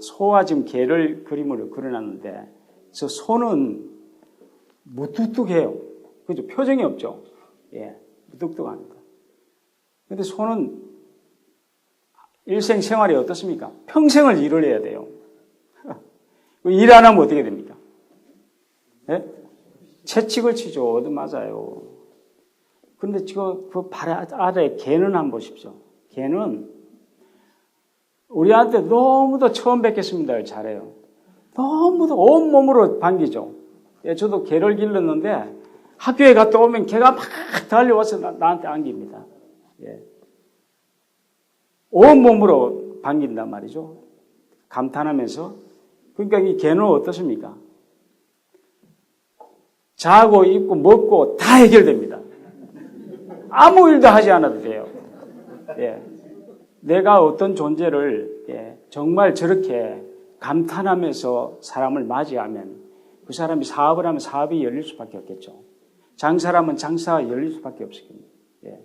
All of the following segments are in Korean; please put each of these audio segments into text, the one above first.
소와 지금 개를 그림으로 그려놨는데 저 소는 무뚝뚝해요. 그죠? 표정이 없죠? 예, 무뚝뚝합니다. 근데 소는 일생생활이 어떻습니까? 평생을 일을 해야 돼요. 일 안 하면 어떻게 됩니까? 예? 채찍을 치죠. 맞아요. 그런데 지금 그 발 아래 개는 한번 보십시오. 개는 우리한테 너무도 처음 뵙겠습니다를 잘해요. 너무도 온몸으로 반기죠. 예, 저도 개를 길렀는데 학교에 갔다 오면 개가 막 달려와서 나한테 안깁니다. 예. 온몸으로 반긴단 말이죠. 감탄하면서. 그러니까 이 개는 어떻습니까? 자고 입고 먹고 다 해결됩니다. 아무 일도 하지 않아도 돼요. 예. 내가 어떤 존재를 정말 저렇게 감탄하면서 사람을 맞이하면 그 사람이 사업을 하면 사업이 열릴 수밖에 없겠죠. 장사를 하면 장사가 열릴 수밖에 없습니다. 예.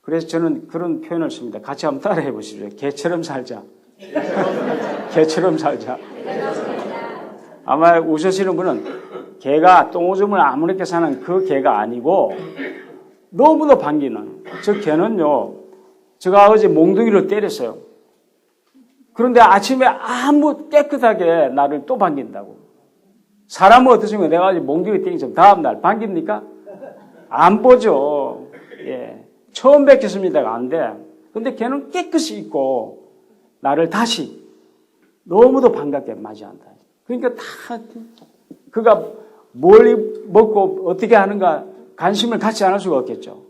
그래서 저는 그런 표현을 씁니다. 같이 한번 따라해 보시죠. 개처럼 살자. 개처럼 살자. 아마 웃으시는 분은 개가 똥오줌을 아무렇게 사는 그 개가 아니고 너무도 반기는 저 개는요. 제가 어제 몽둥이로 때렸어요. 그런데 아침에 아무 깨끗하게 나를 또 반긴다고. 사람은 어떻습니까? 내가 어제 몽둥이 때리면 다음날 반깁니까? 안 보죠. 예. 처음 뵙겠습니다가 안 돼. 근데 걔는 깨끗이 있고 나를 다시 너무도 반갑게 맞이한다. 그러니까 다 그가 뭘 먹고 어떻게 하는가 관심을 갖지 않을 수가 없겠죠.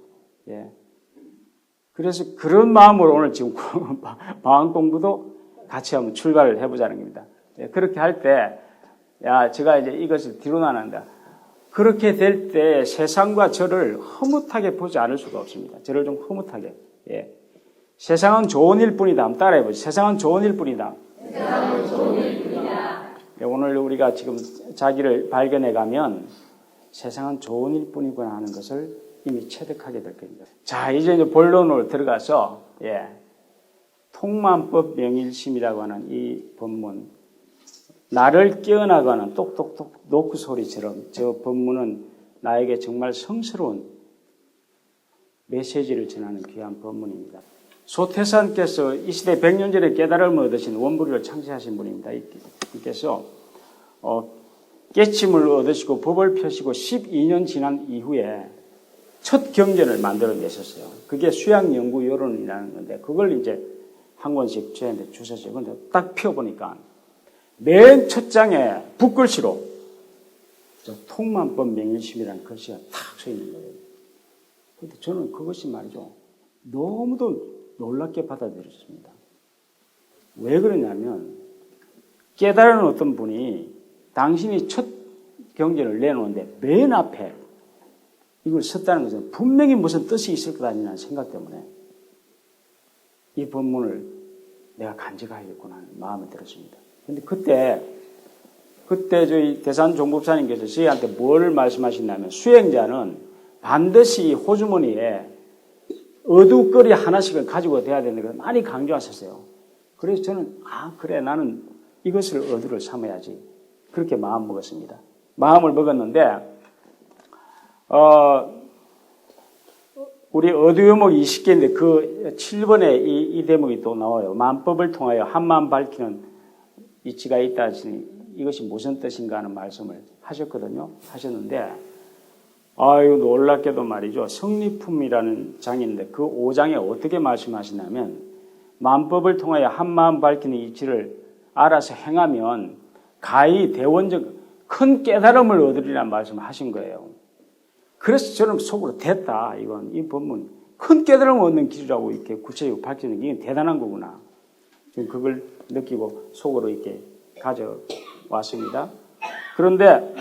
예. 그래서 그런 마음으로 오늘 지금 방학 공부도 같이 한번 출발을 해보자는 겁니다. 예. 그렇게 할 때, 제가 이제 이것을 뒤로 나눈다. 그렇게 될 때 세상과 저를 허무하게 보지 않을 수가 없습니다. 저를 좀 허무하게. 예. 세상은 좋은 일뿐이다. 한번 따라해보죠. 세상은 좋은 일뿐이다. 세상은 좋은 일뿐이다. 예, 오늘 우리가 지금 자기를 발견해가면 세상은 좋은 일뿐이구나 하는 것을 이미 체득하게 될 겁니다. 자, 이제 본론으로 들어가서 통만법 명일심이라고 하는 이 법문, 나를 깨어나가는 똑똑똑 노크 소리처럼 저 법문은 나에게 정말 성스러운 메시지를 전하는 귀한 법문입니다. 소태산께서 이 시대 100년 전에 깨달음을 얻으신 원불이를 창시하신 분입니다. 이께서 깨침을 얻으시고 법을 펴시고 12년 지난 이후에 첫 경전을 만들어내셨어요. 그게 수양연구요론이라는 건데 그걸 이제 한 권씩 저한테 주셨어요. 그런데 딱 펴보니까 맨 첫 장에 붓글씨로 통만법 명일심이라는 글씨가 탁 써 있는 거예요. 그런데 저는 그것이 말이죠. 너무도 놀랍게 받아들였습니다. 왜 그러냐면 깨달은 어떤 분이 당신이 첫 경전을 내놓는데 맨 앞에 이걸 썼다는 것은 분명히 무슨 뜻이 있을 거다라는 생각 때문에 이 본문을 내가 간직하겠구나 하는 마음이 들었습니다. 그런데 그때 저희 대산 종법사님께서 저희한테 뭘 말씀하셨냐면 수행자는 반드시 호주머니에 어두거리 하나씩을 가지고 돼야 되는 걸 많이 강조하셨어요. 그래서 저는 그래 나는 이것을 어두를 삼아야지 그렇게 마음 먹었습니다. 마음을 먹었는데 우리 어두요목 20개인데 그 7번에 이 대목이 또 나와요. 만법을 통하여 한마음 밝히는 이치가 있다 하시니 이것이 무슨 뜻인가 하는 말씀을 하셨는데 놀랍게도 말이죠. 성리품이라는 장인데 그 5장에 어떻게 말씀하시냐면 만법을 통하여 한마음 밝히는 이치를 알아서 행하면 가히 대원적 큰 깨달음을 얻으리라는 말씀을 하신 거예요. 그래서 저는 속으로 됐다. 이 법문 큰 깨달음을 얻는 길이라고 이렇게 구체적으로 밝히는 게 대단한 거구나. 지금 그걸 느끼고 속으로 이렇게 가져왔습니다. 그런데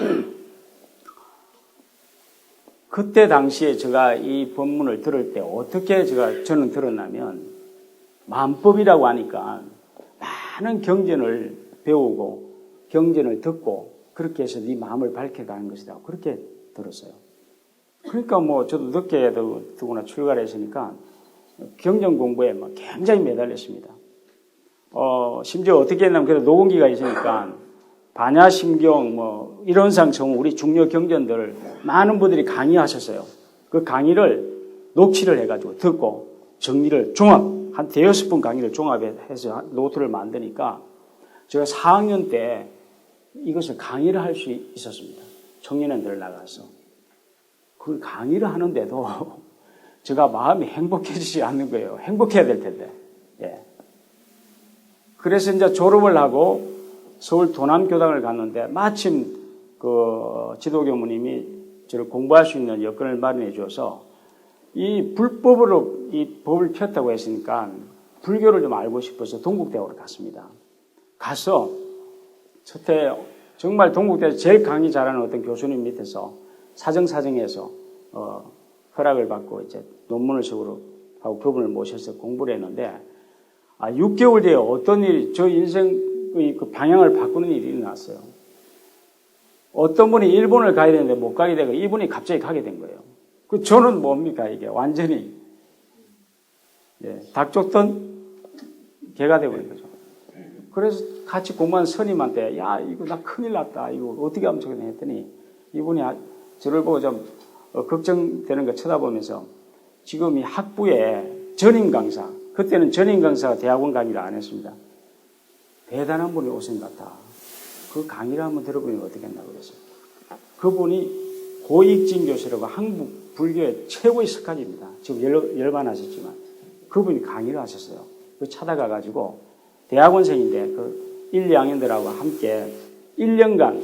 그때 당시에 제가 이 법문을 들을 때 어떻게 저는 들었냐면 만법이라고 하니까 많은 경전을 배우고 경전을 듣고 그렇게 해서 네 마음을 밝혀가는 것이다. 그렇게 들었어요. 그러니까 저도 늦게 두거나 출가를 했으니까 경전 공부에 굉장히 매달렸습니다. 심지어 어떻게 했냐면, 그래도 녹음기가 있으니까, 반야심경, 이론상 정우, 우리 중요 경전들, 많은 분들이 강의하셨어요. 그 강의를 녹취를 해가지고 듣고, 정리를 한 대여섯 분 강의를 종합해서 노트를 만드니까, 제가 4학년 때 이것을 강의를 할 수 있었습니다. 청년회들 나가서. 그 강의를 하는데도 제가 마음이 행복해지지 않는 거예요. 행복해야 될 텐데. 예. 그래서 이제 졸업을 하고 서울 도남교당을 갔는데 마침 그 지도교무님이 저를 공부할 수 있는 여건을 마련해 주어서 이 불법으로 이 법을 폈다고 했으니까 불교를 좀 알고 싶어서 동국대학으로 갔습니다. 가서 첫해 정말 동국대에서 제일 강의 잘하는 어떤 교수님 밑에서 사정사정해서 허락을 받고 이제 논문을 적으러 하고 그분을 모셔서 공부를 했는데 6개월 뒤에 어떤 일이 저 인생의 그 방향을 바꾸는 일이 일어났어요. 어떤 분이 일본을 가야 되는데 못 가게 되고 이분이 갑자기 가게 된 거예요. 그 저는 뭡니까 이게 완전히 닭 쫓던 개가 되버린 거죠. 그래서 같이 공부한 스님한테 야 이거 나 큰일 났다 이거 어떻게 하면 좋겠냐 했더니 이분이 저를 보고 좀 걱정되는 거 쳐다보면서 지금 이 학부에 전임 강사 그때는 전임 강사가 대학원 강의를 안 했습니다. 대단한 분이 오신 것 같아. 그 강의를 한번 들어보면 어떻겠나 그랬어요. 그분이 고익진 교수라고 한국 불교의 최고의 석학입니다. 지금 열반하셨지만 그분이 강의를 하셨어요. 그 찾아가가지고 대학원생인데 그 1, 2학년들하고 함께 1년간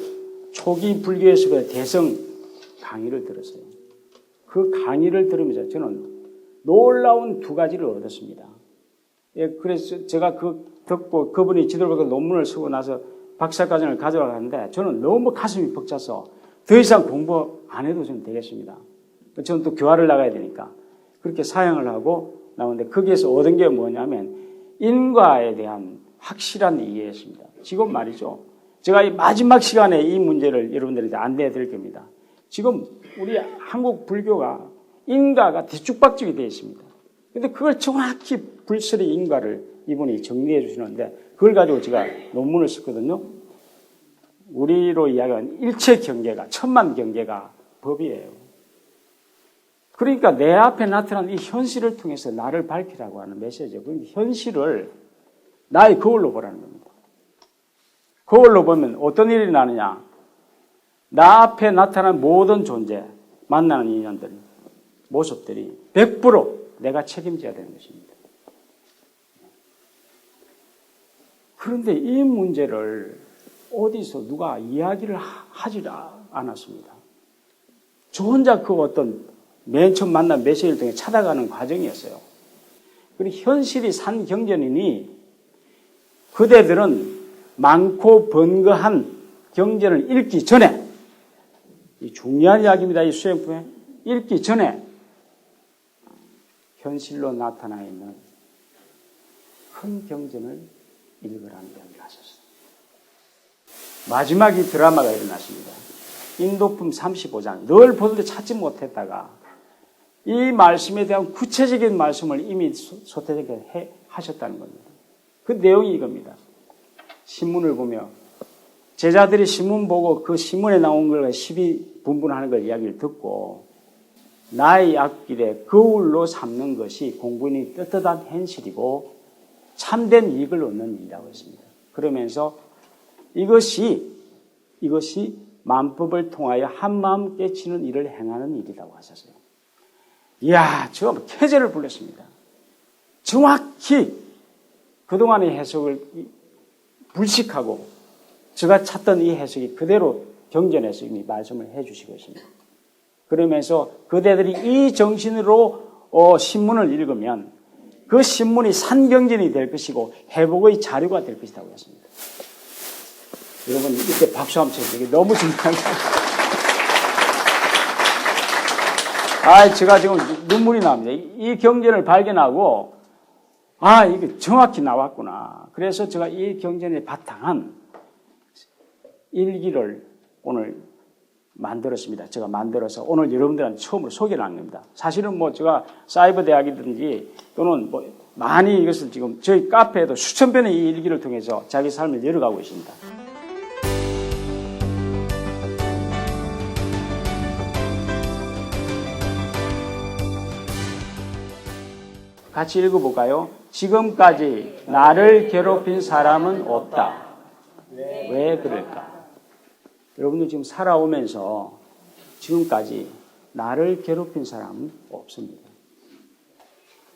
초기 불교에서의 대성 강의를 들었어요. 그 강의를 들으면서 저는 놀라운 두 가지를 얻었습니다. 예, 그래서 제가 듣고 그분이 지도를 보고 논문을 쓰고 나서 박사과정을 가져가는데 저는 너무 가슴이 벅차서 더 이상 공부 안 해도 저는 되겠습니다. 저는 또 교화를 나가야 되니까 그렇게 사양을 하고 나오는데 거기에서 얻은 게 뭐냐면 인과에 대한 확실한 이해였습니다. 지금 말이죠. 제가 이 마지막 시간에 이 문제를 여러분들한테 안내해 드릴 겁니다. 지금 우리 한국 불교가 인과가 뒤죽박죽이 되어 있습니다. 근데 그걸 정확히 불설의 인과를 이분이 정리해 주시는데 그걸 가지고 제가 논문을 썼거든요. 우리로 이야기하는 일체 경계가 천만 경계가 법이에요. 그러니까 내 앞에 나타난 이 현실을 통해서 나를 밝히라고 하는 메시지예요. 그러니까 현실을 나의 거울로 보라는 겁니다. 거울로 보면 어떤 일이 나느냐. 나 앞에 나타난 모든 존재, 만나는 인연들, 모습들이 100% 내가 책임져야 되는 것입니다. 그런데 이 문제를 어디서 누가 이야기를 하지 않았습니다. 저 혼자 그 어떤 맨 처음 만난 메시지를 통해 찾아가는 과정이었어요. 그리고 현실이 산 경전이니 그대들은 많고 번거한 경전을 읽기 전에 이 중요한 이야기입니다. 이 수행품에 읽기 전에 현실로 나타나 있는 큰 경전을 읽으라는 이야기를 하셨어요. 마지막 이 드라마가 일어났습니다. 인도품 35장 늘 보는데 찾지 못했다가 이 말씀에 대한 구체적인 말씀을 이미 소태적에 하셨다는 겁니다. 그 내용이 이겁니다. 신문을 보며 제자들이 신문 보고 그 신문에 나온 걸 시비 분분하는 걸 이야기를 듣고 나의 앞길에 거울로 삼는 것이 공부인이 떳떳한 현실이고 참된 이익을 얻는 일이라고 했습니다. 그러면서 이것이 만법을 통하여 한마음 깨치는 일을 행하는 일이라고 하셨어요. 이야, 제가 쾌재를 불렀습니다. 정확히 그동안의 해석을 불식하고 제가 찾던 이 해석이 그대로 경전에서 이미 말씀을 해 주시고 있습니다. 그러면서 그대들이 이 정신으로 신문을 읽으면 그 신문이 산경전이 될 것이고 회복의 자료가 될 것이라고 했습니다. 여러분 이때 박수 한번 쳐주세요. 이게 너무 중요합니다. 제가 지금 눈물이 납니다. 이 경전을 발견하고 이게 정확히 나왔구나. 그래서 제가 이 경전에 바탕한 일기를 오늘 만들었습니다. 제가 만들어서 오늘 여러분들한테 처음으로 소개를 한 겁니다. 사실은 제가 사이버 대학이든지 또는 많이 이것을 지금 저희 카페에도 수천 편의 이 일기를 통해서 자기 삶을 열어가고 있습니다. 같이 읽어볼까요? 지금까지 나를 괴롭힌 사람은 없다. 왜 그럴까? 여러분들 지금 살아오면서 지금까지 나를 괴롭힌 사람은 없습니다.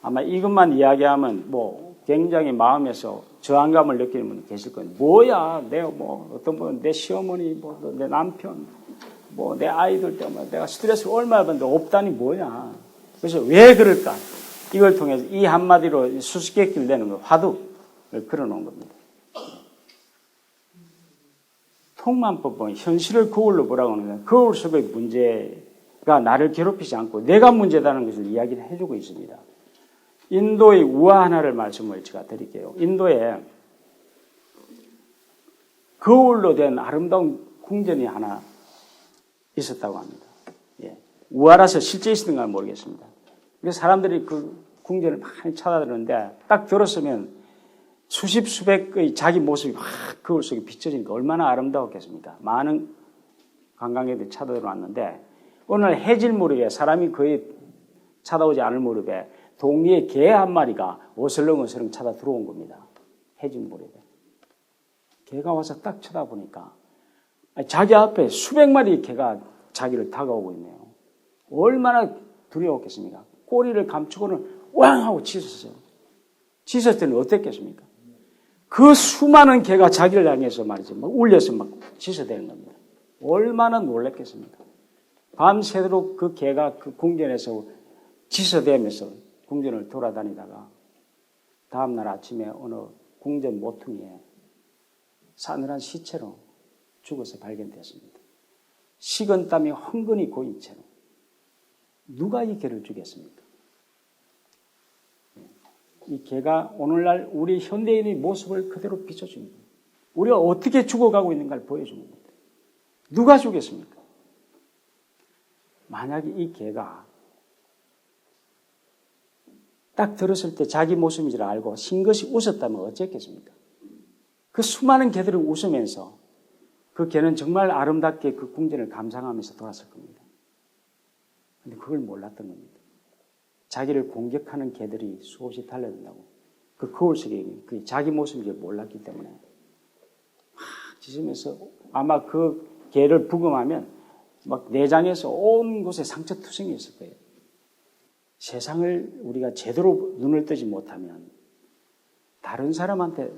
아마 이것만 이야기하면 뭐 굉장히 마음에서 저항감을 느끼는 분이 계실 거예요. 뭐야, 내가 뭐 어떤 분은 내 시어머니, 뭐 내 남편, 뭐 내 아이들 때문에 내가 스트레스를 얼마나 받는데 없다니 뭐냐. 그래서 왜 그럴까? 이걸 통해서 이 한마디로 수수께끼를 내는 거, 화두를 걸어놓은 겁니다. 통만법은 현실을 거울로 보라고 하는 거예요. 거울 속의 문제가 나를 괴롭히지 않고 내가 문제다는 것을 이야기를 해주고 있습니다. 인도의 우화 하나를 말씀을 제가 드릴게요. 인도에 거울로 된 아름다운 궁전이 하나 있었다고 합니다. 예. 우화라서 실제 있었는가 모르겠습니다. 그래서 사람들이 그 궁전을 많이 찾아들었는데 딱 들었으면 수십 수백의 자기 모습이 확 거울 속에 비춰지니까 얼마나 아름다웠겠습니까? 많은 관광객들이 찾아들어왔는데 어느 날 해질 무렵에 사람이 거의 찾아오지 않을 무렵에 동리에 개 한 마리가 어슬렁어슬렁 찾아 들어온 겁니다. 해질 무렵에. 개가 와서 딱 쳐다보니까 자기 앞에 수백 마리의 개가 자기를 다가오고 있네요. 얼마나 두려웠겠습니까? 꼬리를 감추고는 왕 하고 짖었어요. 짖었을 때는 어땠겠습니까? 그 수많은 개가 자기를 향해서 말이죠. 막 울려서 막 짖어대는 겁니다. 얼마나 놀랐겠습니까? 밤새도록 그 개가 그 궁전에서 짖어대면서 궁전을 돌아다니다가 다음날 아침에 어느 궁전 모퉁이에 싸늘한 시체로 죽어서 발견됐습니다. 식은 땀이 흥건히 고인 채로. 누가 이 개를 죽였습니까? 이 개가 오늘날 우리 현대인의 모습을 그대로 비춰줍니다. 우리가 어떻게 죽어가고 있는가를 보여줍니다. 누가 죽였습니까? 만약에 이 개가 딱 들었을 때 자기 모습인 줄 알고 싱긋이 웃었다면 어쨌겠습니까? 그 수많은 개들을 웃으면서 그 개는 정말 아름답게 그 궁전을 감상하면서 돌았을 겁니다. 근데 그걸 몰랐던 겁니다. 자기를 공격하는 개들이 수없이 달려든다고. 그 거울 속에 그 자기 모습인 줄 몰랐기 때문에 막 짖으면서 아마 그 개를 부검하면 막 내장에서 온 곳에 상처투성이 있을 거예요. 세상을 우리가 제대로 눈을 뜨지 못하면 다른 사람한테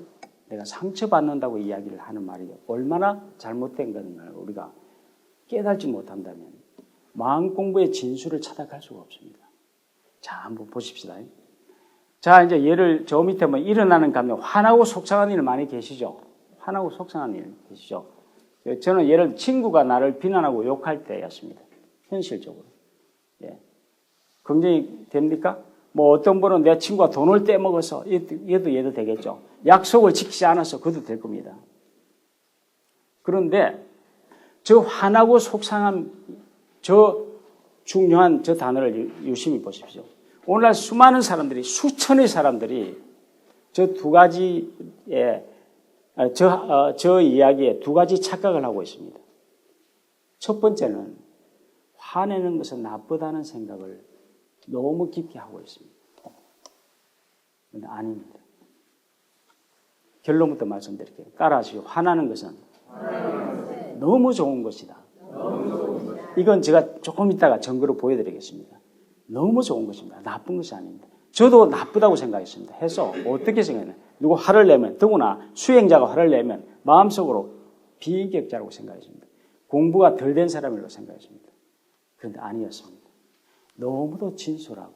내가 상처받는다고 이야기를 하는 말이 얼마나 잘못된 건가를 우리가 깨달지 못한다면 마음 공부의 진수를 찾아갈 수가 없습니다. 자, 한번 보십시다. 자, 이제 예를 저 밑에 뭐 일어나는 감정, 화나고 속상한 일 많이 계시죠? 화나고 속상한 일 계시죠? 저는 예를 친구가 나를 비난하고 욕할 때였습니다. 현실적으로. 예. 긍정이 됩니까? 뭐 어떤 분은 내 친구가 돈을 떼먹어서 얘도 되겠죠. 약속을 지키지 않아서 그도 될 겁니다. 그런데 저 화나고 속상한 저 중요한 저 단어를 유심히 보십시오. 오늘날 수많은 사람들이 수천의 사람들이 저 두 가지의 저 이야기에 두 가지 착각을 하고 있습니다. 첫 번째는 화내는 것은 나쁘다는 생각을 너무 깊게 하고 있습니다. 그런데 아닙니다. 결론부터 말씀드릴게요. 따라하시고 화나는 것은 너무 좋은 것이다. 이건 제가 조금 이따가 증거로 보여드리겠습니다. 너무 좋은 것입니다. 나쁜 것이 아닙니다. 저도 나쁘다고 생각했습니다. 해서 어떻게 생각했나요? 누구 화를 내면, 더구나 수행자가 화를 내면 마음속으로 비인격자라고 생각했습니다. 공부가 덜 된 사람이라고 생각했습니다. 그런데 아니었습니다. 너무도 진솔하고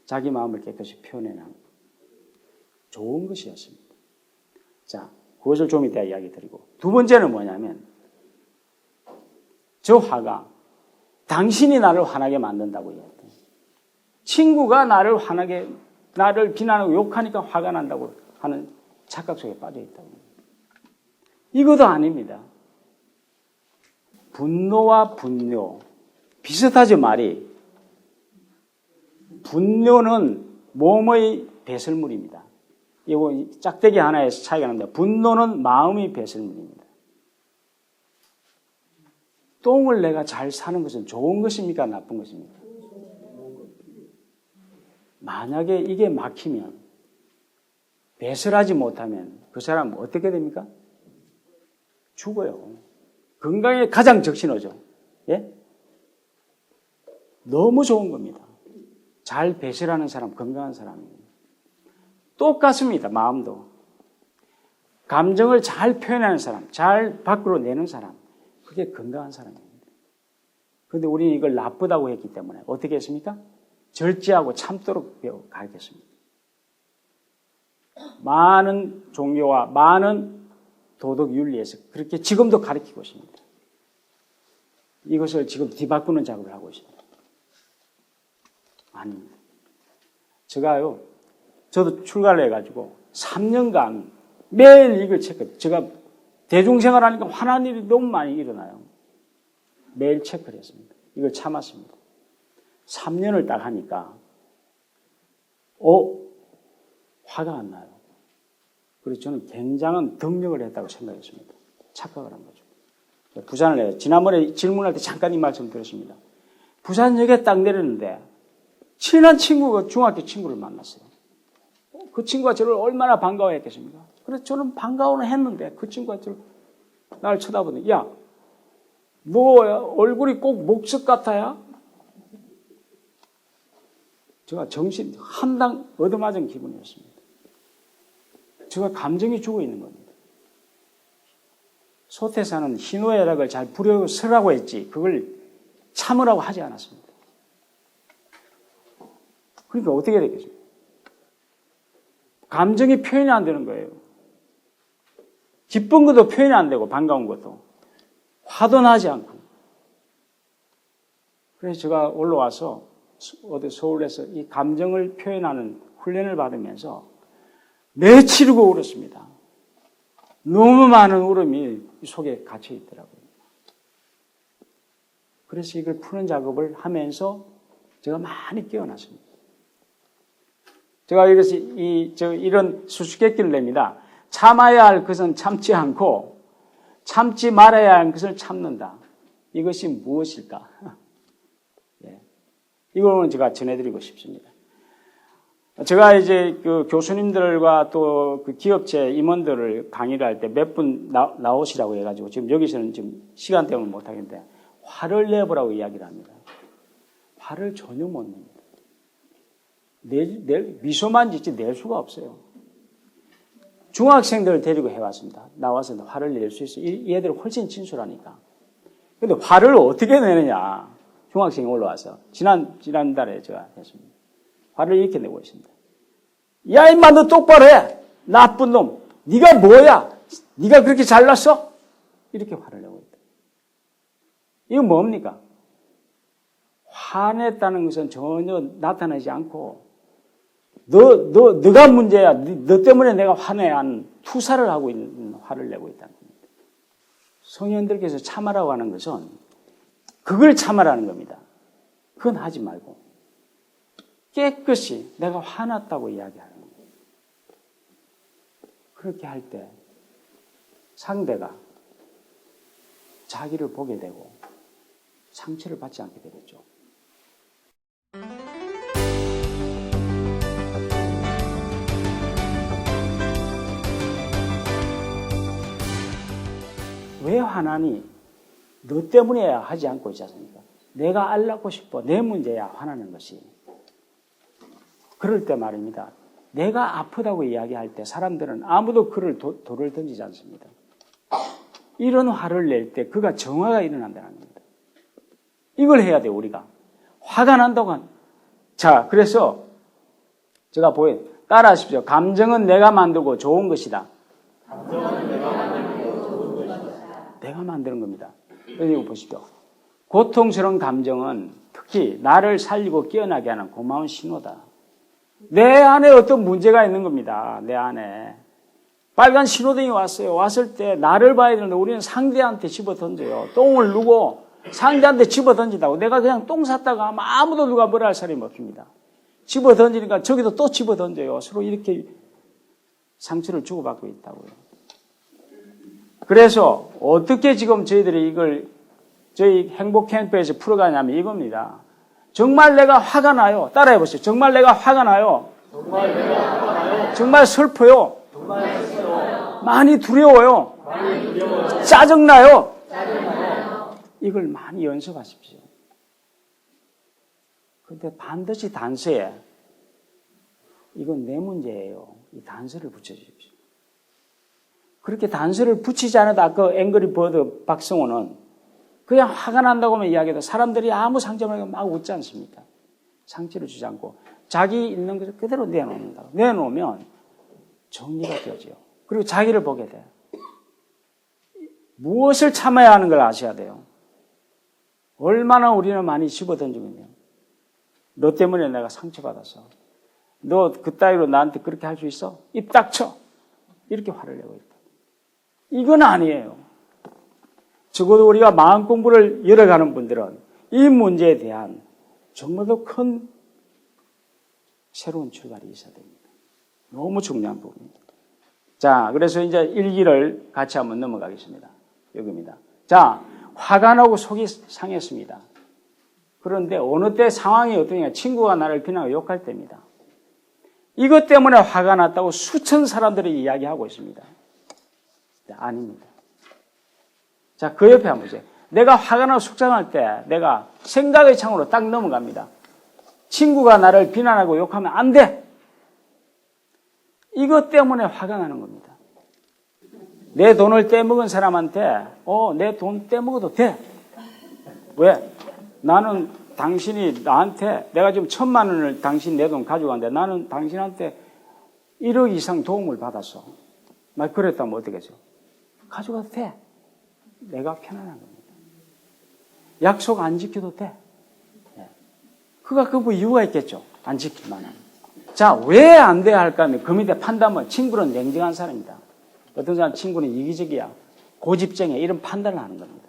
자기 마음을 깨끗이 표현해낸 좋은 것이었습니다. 자, 그것을 좀 이따 이야기 드리고 두 번째는 뭐냐면 저 화가 당신이 나를 화나게 만든다고 이야기해요. 친구가 나를 비난하고 욕하니까 화가 난다고 하는 착각 속에 빠져 있다고. 이것도 아닙니다. 분노와 분뇨 비슷하죠, 말이. 분뇨는 몸의 배설물입니다. 이거 짝대기 하나에서 차이가 납니다. 분노는 마음이 배설물입니다. 똥을 내가 잘 사는 것은 좋은 것입니까? 나쁜 것입니까? 만약에 이게 막히면, 배설하지 못하면 그 사람 어떻게 됩니까? 죽어요. 건강에 가장 적신호죠. 예? 너무 좋은 겁니다. 잘 배설하는 사람, 건강한 사람입니다. 똑같습니다. 마음도. 감정을 잘 표현하는 사람, 잘 밖으로 내는 사람, 그게 건강한 사람입니다. 그런데 우리는 이걸 나쁘다고 했기 때문에 어떻게 했습니까? 절제하고 참도록 가르쳤습니다. 많은 종교와 많은 도덕 윤리에서 그렇게 지금도 가르치고 있습니다. 이것을 지금 뒤바꾸는 작업을 하고 있습니다. 아닙니다. 저도 출가를 해가지고 3년간 매일 이걸 체크해요. 제가 대중생활 하니까 화난 일이 너무 많이 일어나요. 매일 체크를 했습니다. 이걸 참았습니다. 3년을 딱 하니까 화가 안 나요. 그래서 저는 굉장한 덕력을 했다고 생각했습니다. 착각을 한 거죠. 부산을 해요. 지난번에 질문할 때 잠깐 이 말씀 드렸습니다. 부산역에 딱 내렸는데 친한 친구가 중학교 친구를 만났어요. 그 친구가 저를 얼마나 반가워했겠습니까? 그래서 저는 반가워는 했는데 그 친구가 나를 쳐다보더니 야, 너 얼굴이 꼭 목석 같아야? 제가 정신 한당 얻어맞은 기분이었습니다. 제가 감정이 죽어 있는 겁니다. 소태사는 희노애락을 잘 부려서라고 했지 그걸 참으라고 하지 않았습니다. 그러니까 어떻게 되겠습니까? 감정이 표현이 안 되는 거예요. 기쁜 것도 표현이 안 되고 반가운 것도 화도 나지 않고. 그래서 제가 올라와서 어디 서울에서 이 감정을 표현하는 훈련을 받으면서 며칠이고 울었습니다. 너무 많은 울음이 속에 갇혀 있더라고요. 그래서 이걸 푸는 작업을 하면서 제가 많이 깨어났습니다. 제가 이런 수수께끼를 냅니다. 참아야 할 것은 참지 않고 참지 말아야 할 것을 참는다. 이것이 무엇일까? 예. 이걸 제가 전해드리고 싶습니다. 제가 이제 그 교수님들과 또 그 기업체 임원들을 강의를 할 때 몇 분 나오시라고 해가지고 지금 여기서는 지금 시간 때문에 못하겠는데 화를 내보라고 이야기를 합니다. 화를 전혀 못 냅니다. 미소만 짓지 낼 수가 없어요. 중학생들을 데리고 해왔습니다. 나와서 화를 낼 수 있어요. 얘들은 훨씬 진솔하니까. 근데 화를 어떻게 내느냐. 중학생이 올라와서. 지난달에 제가 했습니다. 화를 이렇게 내고 있습니다. 야, 임마, 너 똑바로 해! 나쁜 놈! 네가 뭐야? 네가 그렇게 잘났어? 이렇게 화를 내고 있다. 이건 뭡니까? 화냈다는 것은 전혀 나타나지 않고 너가 문제야. 너 때문에 내가 화내야 하는 투사를 하고 있는 화를 내고 있다는 겁니다. 성현들께서 참아라고 하는 것은 그걸 참아라는 겁니다. 그건 하지 말고 깨끗이 내가 화났다고 이야기하는 겁니다. 그렇게 할 때 상대가 자기를 보게 되고 상처를 받지 않게 되겠죠. 왜 화나니? 너 때문에야 하지 않고 있지 않습니까? 내가 알라고 싶어. 내 문제야 화나는 것이. 그럴 때 말입니다. 내가 아프다고 이야기할 때 사람들은 아무도 그를 돌을 던지지 않습니다. 이런 화를 낼 때 그가 정화가 일어난다는 겁니다. 이걸 해야 돼요, 우리가. 화가 난다고 자, 그래서 제가 따라 하십시오. 감정은 내가 만들고 좋은 것이다. 감정은 내가 만드는 겁니다. 여기 보십시오. 고통스러운 감정은 특히 나를 살리고 깨어나게 하는 고마운 신호다. 내 안에 어떤 문제가 있는 겁니다. 내 안에. 빨간 신호등이 왔어요. 왔을 때 나를 봐야 되는데 우리는 상대한테 집어 던져요. 똥을 누고 상대한테 집어 던진다고. 내가 그냥 똥 샀다가 하면 아무도 누가 뭐라 할 사람이 없습니다. 집어 던지니까 저기도 또 집어 던져요. 서로 이렇게 상처를 주고받고 있다고요. 그래서 어떻게 지금 저희들이 이걸 저희 행복 캠프에서 풀어가냐면 이겁니다. 정말 내가 화가 나요. 따라해 보세요. 정말 내가 화가 나요. 정말 슬퍼요. 많이 두려워요. 짜증나요. 이걸 많이 연습하십시오. 근데 반드시 단서에 이건 내 문제예요. 이 단서를 붙여주십시오. 그렇게 단서를 붙이지 않아도 아까 앵그리 버드 박성호는 그냥 화가 난다고 하면 이야기해도 사람들이 아무 상처를 막 웃지 않습니까? 상처를 주지 않고 자기 있는 것을 그대로 내놓는다. 내놓으면 정리가 되죠. 그리고 자기를 보게 돼요. 무엇을 참아야 하는 걸 아셔야 돼요. 얼마나 우리는 많이 집어던지고 있냐. 너 때문에 내가 상처받았어. 너 그따위로 나한테 그렇게 할 수 있어? 입 닥쳐. 이렇게 화를 내고 있다. 이건 아니에요. 적어도 우리가 마음 공부를 열어가는 분들은 이 문제에 대한 정말 더 큰 새로운 출발이 있어야 됩니다. 너무 중요한 부분입니다. 자, 그래서 이제 일기를 같이 한번 넘어가겠습니다. 여기입니다. 자, 화가 나고 속이 상했습니다. 그런데 어느 때 상황이 어떠냐? 친구가 나를 비난하고 욕할 때입니다. 이것 때문에 화가 났다고 수천 사람들이 이야기하고 있습니다. 아닙니다. 자, 그 옆에 한번 보세요. 내가 화가 나고 속상할 때 내가 생각의 창으로 딱 넘어갑니다. 친구가 나를 비난하고 욕하면 안 돼. 이것 때문에 화가 나는 겁니다. 내 돈을 떼먹은 사람한테 내 돈 떼먹어도 돼. 왜? 나는 당신이 나한테 내가 지금 1,000만 원을 당신 내 돈 가져갔는데 나는 당신한테 1억 이상 도움을 받았어. 막 그랬다면 어떻겠죠? 가져가도 돼. 내가 편안한 겁니다. 약속 안 지켜도 돼. 그가 그 이유가 있겠죠. 안 지킬 만한. 자, 왜 안 돼야 할까 하면 그 밑에 판단은 친구는 냉정한 사람이다. 어떤 사람 친구는 이기적이야. 고집쟁이야. 이런 판단을 하는 겁니다.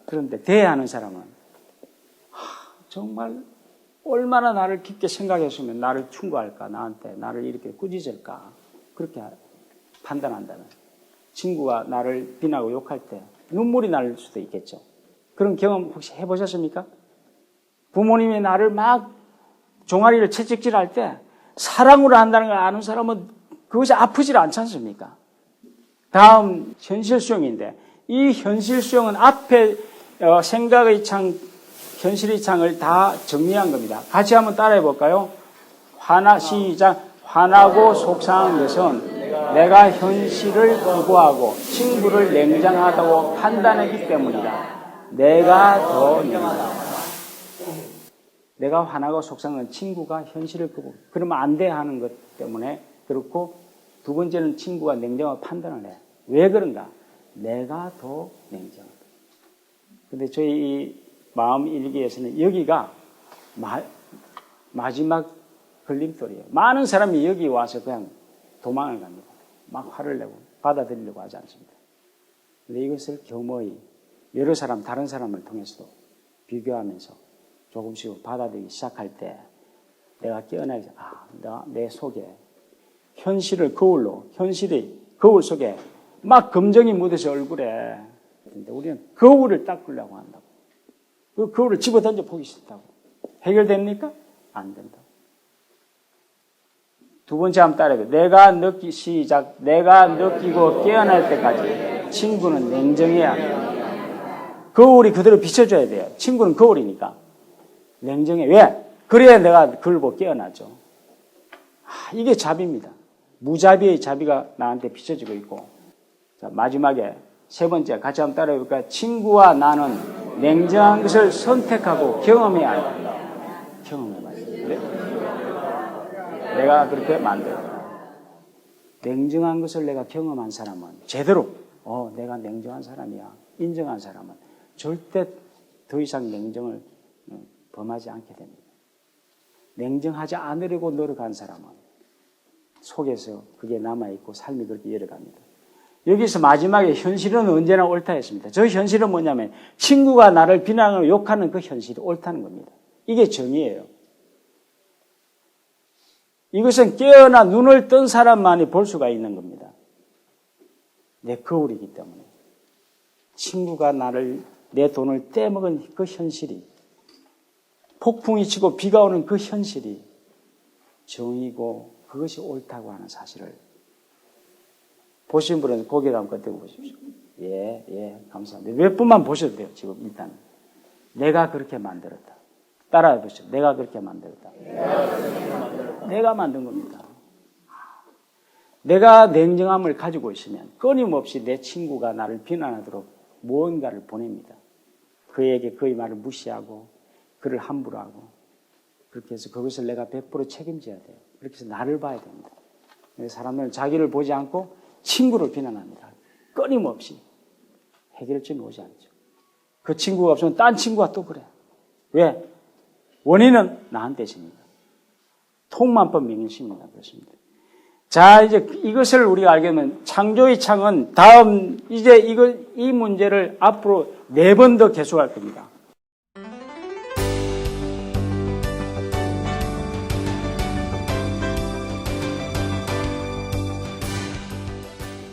그런데 돼야 하는 사람은 정말 얼마나 나를 깊게 생각했으면 나를 충고할까. 나한테 나를 이렇게 꾸짖을까. 그렇게 판단한다면 친구가 나를 비난하고 욕할 때 눈물이 날 수도 있겠죠. 그런 경험 혹시 해보셨습니까? 부모님이 나를 막 종아리를 채찍질할 때 사랑으로 한다는 걸 아는 사람은 그것이 아프질 않지 않습니까? 다음 현실 수용인데 이 현실 수용은 앞에 생각의 창, 현실의 창을 다 정리한 겁니다. 같이 한번 따라해 볼까요? 시작. 화나고 속상한 것은 내가 현실을 거부하고 친구를 냉정하다고 판단했기 때문이다. 내가 더 냉정하다. 내가 화나고 속상한 친구가 현실을 거부. 그러면 안 돼 하는 것 때문에 그렇고 두 번째는 친구가 냉정하고 판단을 해. 왜 그런가? 내가 더 냉정하다. 근데 저희 이 마음 일기에서는 여기가 마지막 걸림돌이에요. 많은 사람이 여기 와서 그냥 도망을 갑니다. 막 화를 내고 받아들이려고 하지 않습니다. 근데 이것을 겸허히 여러 사람, 다른 사람을 통해서도 비교하면서 조금씩 받아들이기 시작할 때 내가 깨어나게 내 속에 현실의 거울 속에 막 검정이 묻어서 얼굴에 근데 우리는 거울을 닦으려고 한다고. 그 거울을 집어 던져 보기 싫다고. 해결됩니까? 안 된다고. 두 번째 한번 따라해요. 내가 느끼고 깨어날 때까지 친구는 냉정해야 합니다. 거울이 그대로 비춰줘야 돼요. 친구는 거울이니까. 냉정해. 왜? 그래야 내가 그걸 보고 깨어나죠. 이게 자비입니다. 무자비의 자비가 나한테 비춰지고 있고. 자, 마지막에 세 번째 같이 한번 따라해 볼까요? 친구와 나는 냉정한 것을 선택하고 경험해야 한다. 경험해봐야 돼. 내가 그렇게 만들었다. 냉정한 것을 내가 경험한 사람은 제대로 내가 냉정한 사람이야. 인정한 사람은 절대 더 이상 냉정을 범하지 않게 됩니다. 냉정하지 않으려고 노력한 사람은 속에서 그게 남아있고 삶이 그렇게 열어갑니다. 여기서 마지막에 현실은 언제나 옳다 했습니다. 저 현실은 뭐냐면 친구가 나를 비난하고 욕하는 그 현실이 옳다는 겁니다. 이게 정의예요. 이것은 깨어나 눈을 뜬 사람만이 볼 수가 있는 겁니다. 내 거울이기 때문에. 친구가 내 돈을 떼먹은 그 현실이, 폭풍이 치고 비가 오는 그 현실이 정의고 그것이 옳다고 하는 사실을 보신 분은 고개를 한번 끄덕여 보십시오. 예, 감사합니다. 몇 분만 보셔도 돼요, 지금 일단. 내가 그렇게 만들었다. 따라해 보시죠. 내가 그렇게 만들었다. 내가 만든 겁니다. 내가 냉정함을 가지고 있으면 끊임없이 내 친구가 나를 비난하도록 무언가를 보냅니다. 그에게 그의 말을 무시하고 그를 함부로 하고 그렇게 해서 그것을 내가 100% 책임져야 돼요. 그렇게 해서 나를 봐야 됩니다. 사람들은 자기를 보지 않고 친구를 비난합니다. 끊임없이 해결점이 오지 않죠. 그 친구가 없으면 딴 친구가 또 그래. 왜? 원인은 나한테 있습니다. 통만법 명령식입니다. 그렇습니다. 자, 이제 이것을 우리가 알게 되면 창조의 창은 이제 이 문제를 앞으로 4번 더 계속할 겁니다.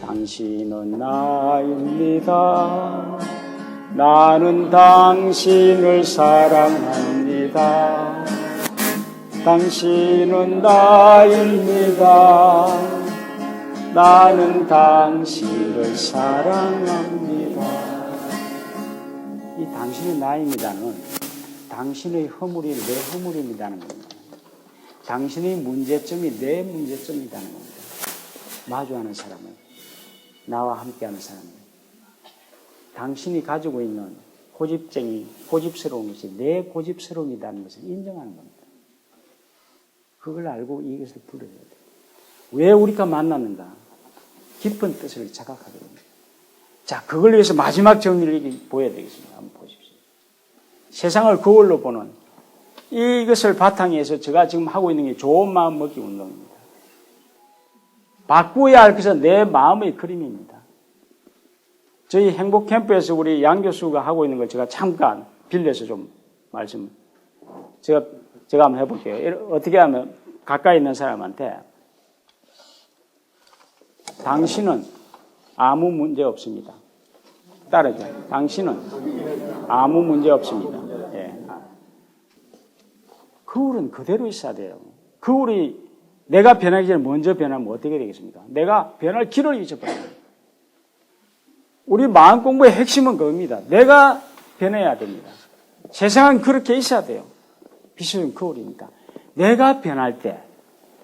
당신은 나입니다. 나는 당신을 사랑합니다. 당신은 나입니다. 나는 당신을 사랑합니다. 이 당신은 나입니다는 당신의 허물이 내 허물입니다는 겁니다. 당신의 문제점이 내 문제점이라는 겁니다. 마주하는 사람은, 나와 함께하는 사람은 당신이 가지고 있는 고집스러운 것이 내 고집스러움이라는 것을 인정하는 겁니다. 그걸 알고 이것을 불러야 돼요. 왜 우리가 만났는가? 깊은 뜻을 자각하게 됩니다. 자, 그걸 위해서 마지막 정리를 보여야 되겠습니다. 한번 보십시오. 세상을 거울로 보는 이것을 바탕에 해서 제가 지금 하고 있는 게 좋은 마음 먹기 운동입니다. 바꾸어야 할 것은 내 마음의 그림입니다. 저희 행복 캠프에서 우리 양 교수가 하고 있는 걸 제가 잠깐 빌려서 좀 제가 한번 해볼게요. 어떻게 하면 가까이 있는 사람한테 당신은 아무 문제 없습니다. 따르죠. 당신은 아무 문제 없습니다. 예. 거울은 그대로 있어야 돼요. 거울이 내가 변하기 전에 먼저 변하면 어떻게 되겠습니까? 내가 변할 길을 잊어버려요. 우리 마음 공부의 핵심은 그겁니다. 내가 변해야 됩니다. 세상은 그렇게 있어야 돼요. 비슷한 거울이니까. 내가 변할 때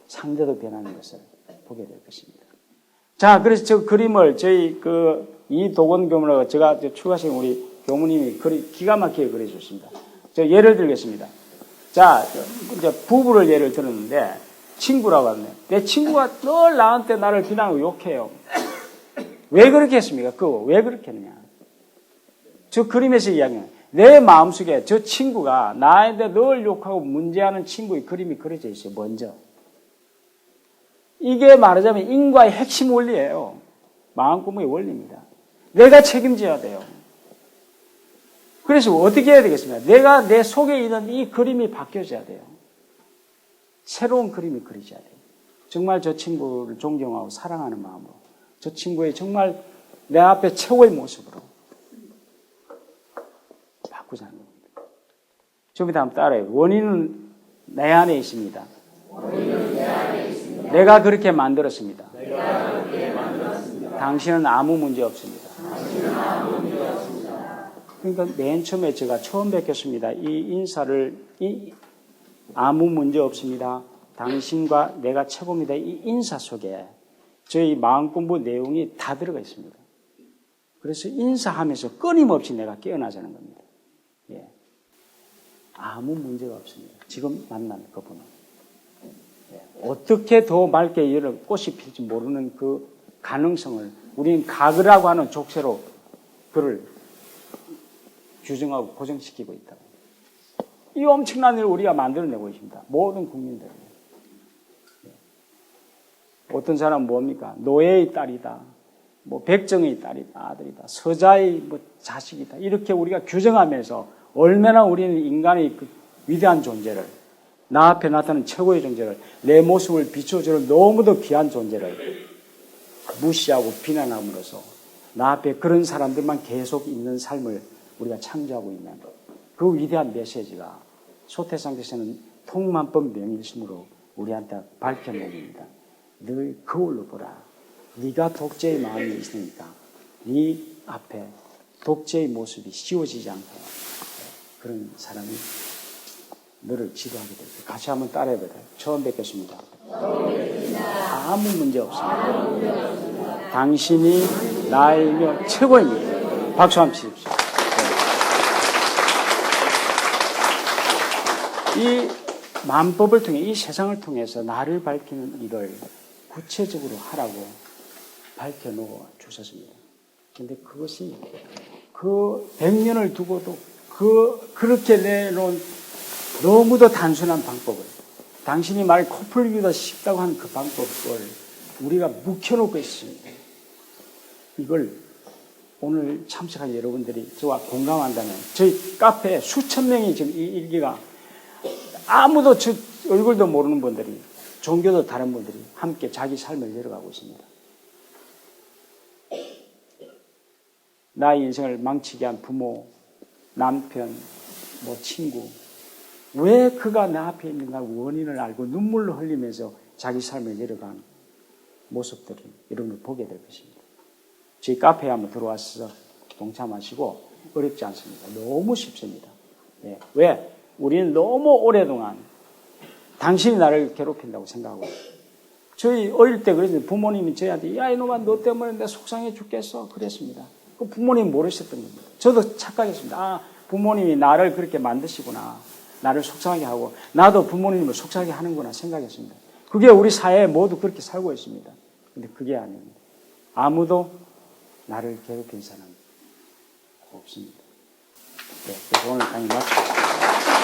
상대도 변하는 것을 보게 될 것입니다. 자, 그래서 저 그림을 저희 이도건 교무라고 제가 추가하신 우리 교무님이 기가 막히게 그려줬습니다. 저 예를 들겠습니다. 자, 이제 부부를 예를 들었는데 친구라고 하네요. 내 친구가 늘 나한테 나를 비난하고 욕해요. 왜 그렇게 했습니까? 왜 그렇게 했느냐? 저 그림에서 이야기하는 내 마음속에 저 친구가 나한테 늘 욕하고 문제하는 친구의 그림이 그려져 있어요. 먼저. 이게 말하자면 인과의 핵심 원리예요. 마음 공부의 원리입니다. 내가 책임져야 돼요. 그래서 어떻게 해야 되겠습니까? 내가 내 속에 있는 이 그림이 바뀌어져야 돼요. 새로운 그림이 그려져야 돼요. 정말 저 친구를 존경하고 사랑하는 마음으로 저 친구의 정말 내 앞에 최고의 모습으로 바꾸자는 겁니다. 좀 이따 한번 따라해요. 원인은 내 안에 있습니다. 내가 그렇게 만들었습니다. 당신은 아무 문제 없습니다. 그러니까 맨 처음에 제가 처음 뵙겠습니다. 이 인사를 아무 문제 없습니다. 당신과 내가 최고입니다. 이 인사 속에 저희 마음 공부 내용이 다 들어가 있습니다. 그래서 인사하면서 끊임없이 내가 깨어나자는 겁니다. 예. 아무 문제가 없습니다. 지금 만난 그분은. 예. 어떻게 더 맑게 이런 꽃이 필지 모르는 그 가능성을 우리는 가그라고 하는 족쇄로 그를 규정하고 고정시키고 있다. 이 엄청난 일을 우리가 만들어내고 있습니다. 모든 국민들. 어떤 사람은 뭡니까? 노예의 딸이다. 백정의 딸이다. 아들이다. 서자의 자식이다. 이렇게 우리가 규정하면서 얼마나 우리는 인간의 그 위대한 존재를 나 앞에 나타나는 최고의 존재를, 내 모습을 비춰주는 너무도 귀한 존재를 무시하고 비난함으로써 나 앞에 그런 사람들만 계속 있는 삶을 우리가 창조하고 있는 그 위대한 메시지가 소태상께서는 통만법 명일심으로 우리한테 밝혀냅니다. 늘 거울로 보라. 네가 독재의 마음이 있으니까 네 앞에 독재의 모습이 씌워지지 않고 그런 사람이 너를 지도하게 될 거예요. 같이 한번 따라해봐요. 처음 뵙겠습니다. 아무 문제 없습니다. 당신이 나이며 최고입니다. 박수 한번 치십시오. 이 만법을 통해, 이 세상을 통해서 나를 밝히는 일을 구체적으로 하라고 밝혀놓아 주셨습니다. 근데 그것이 그 100년을 두고도 그렇게 내놓은 너무도 단순한 방법을, 당신이 말 코풀기보다 쉽다고 하는 그 방법을 우리가 묵혀놓고 있습니다. 이걸 오늘 참석한 여러분들이 저와 공감한다면, 저희 카페에 수천 명이 지금 이 일기가 아무도 저 얼굴도 모르는 분들이, 종교도 다른 분들이 함께 자기 삶을 열어가고 있습니다. 나의 인생을 망치게 한 부모, 남편, 친구, 왜 그가 내 앞에 있는가 원인을 알고 눈물로 흘리면서 자기 삶을 열어가는 모습들을 여러분들 보게 될 것입니다. 저희 카페에 한번 들어와서 동참하시고, 어렵지 않습니다. 너무 쉽습니다. 예. 왜? 우리는 너무 오랫동안 당신이 나를 괴롭힌다고 생각하고, 저희 어릴 때 그랬는데 부모님이 저희한테 야 이놈아 너 때문에 내가 속상해 죽겠어 그랬습니다. 그 부모님 모르셨던 겁니다. 저도 착각했습니다. 아, 부모님이 나를 그렇게 만드시구나, 나를 속상하게 하고 나도 부모님을 속상하게 하는구나 생각했습니다. 그게 우리 사회에 모두 그렇게 살고 있습니다. 근데 그게 아닙니다. 아무도 나를 괴롭힌 사람 없습니다. 네, 그래서 오늘 강의 마치겠습니다.